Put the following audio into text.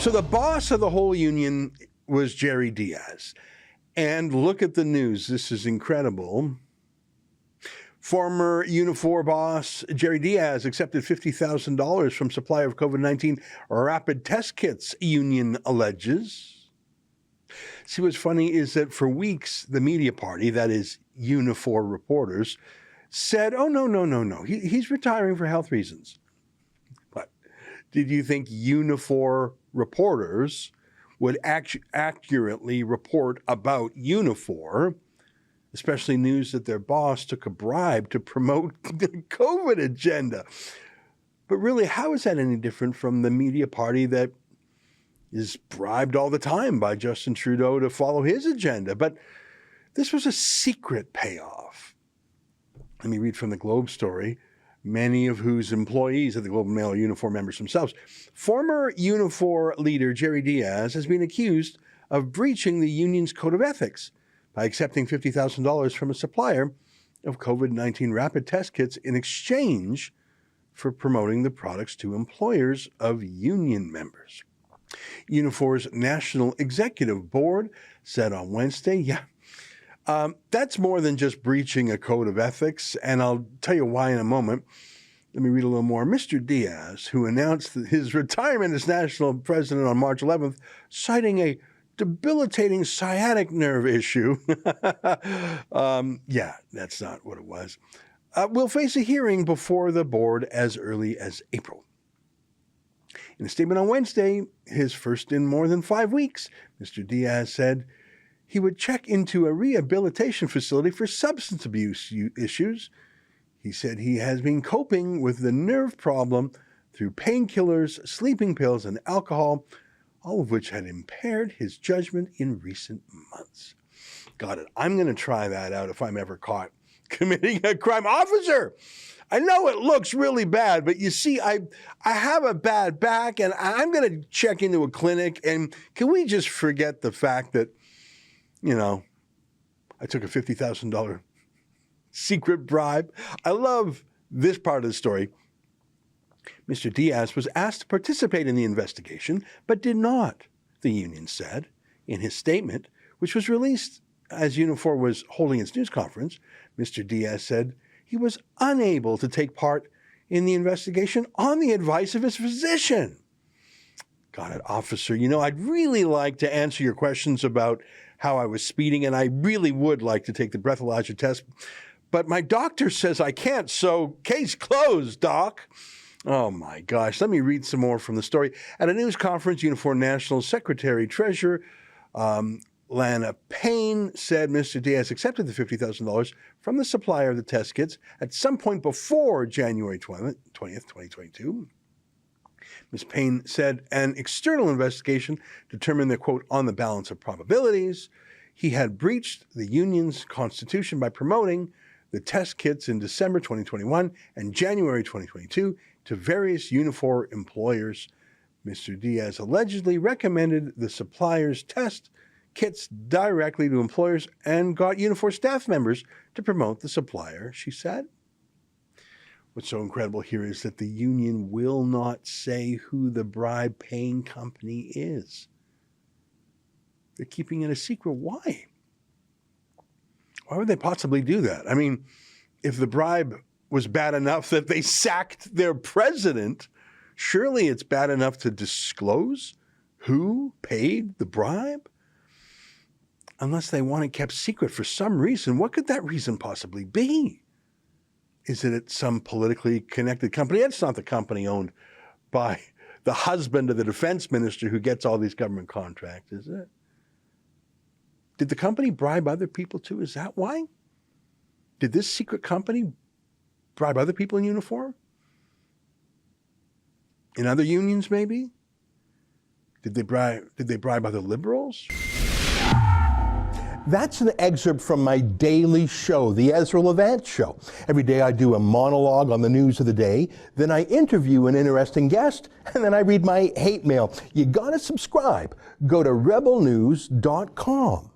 So the boss of the whole union was Jerry Diaz. And look at the news. This is incredible. Former Unifor boss Jerry Diaz accepted $50,000 from supplier of COVID-19 rapid test kits, union alleges. See, what's funny is that for weeks, the media party, that is Unifor reporters, said, oh, no. He's retiring for health reasons. But did you think Unifor reporters would accurately report about Unifor, especially news that their boss took a bribe to promote the COVID agenda? But really, how is that any different from the media party that is bribed all the time by Justin Trudeau to follow his agenda? But this was a secret payoff. Let me read from the Globe story, many of whose employees at the Globe and Mail are Unifor members themselves. Former Unifor leader Jerry Diaz has been accused of breaching the union's code of ethics by accepting $50,000 from a supplier of COVID-19 rapid test kits in exchange for promoting the products to employers of union members. Unifor's National Executive Board said on Wednesday, that's more than just breaching a code of ethics, and I'll tell you why in a moment. Let me read a little more. Mr. Diaz, who announced his retirement as national president on March 11th, citing a debilitating sciatic nerve issue. That's not what it was. Will face a hearing before the board as early as April. In a statement on Wednesday, his first in more than 5 weeks, Mr. Diaz said he would check into a rehabilitation facility for substance abuse issues. He said he has been coping with the nerve problem through painkillers, sleeping pills, and alcohol, all of which had impaired his judgment in recent months. Got it. I'm going to try that out if I'm ever caught committing a crime. Officer, I know it looks really bad, but you see, I have a bad back, and I'm going to check into a clinic, and can we just forget the fact that, I took a $50,000 secret bribe? I love this part of the story. Mr. Diaz was asked to participate in the investigation, but did not, the union said in his statement, which was released as Unifor was holding its news conference. Mr. Diaz said he was unable to take part in the investigation on the advice of his physician. Got it, officer. I'd really like to answer your questions about how I was speeding, and I really would like to take the breathalyzer test, but my doctor says I can't, so case closed, doc. Oh my gosh, let me read some more from the story. At a news conference, Unifor National Secretary-Treasurer Lana Payne said Mr. Diaz accepted the $50,000 from the supplier of the test kits at some point before January 20th, 2022. Ms. Payne said an external investigation determined that, quote, on the balance of probabilities, he had breached the union's constitution by promoting the test kits in December 2021 and January 2022 to various Unifor employers. Mr. Diaz allegedly recommended the suppliers test kits directly to employers and got Unifor staff members to promote the supplier, she said. What's so incredible here is that the union will not say who the bribe-paying company is. They're keeping it a secret. Why? Why would they possibly do that? I mean, if the bribe was bad enough that they sacked their president, surely it's bad enough to disclose who paid the bribe? Unless they want it kept secret for some reason. What could that reason possibly be? Is it at some politically connected company? It's not the company owned by the husband of the defense minister who gets all these government contracts, is it? Did the company bribe other people too? Is that why? Did this secret company bribe other people in uniform? In other unions, maybe? Did they bribe other liberals? That's an excerpt from my daily show, the Ezra Levant Show. Every day I do a monologue on the news of the day, then I interview an interesting guest, and then I read my hate mail. You gotta subscribe. Go to rebelnews.com.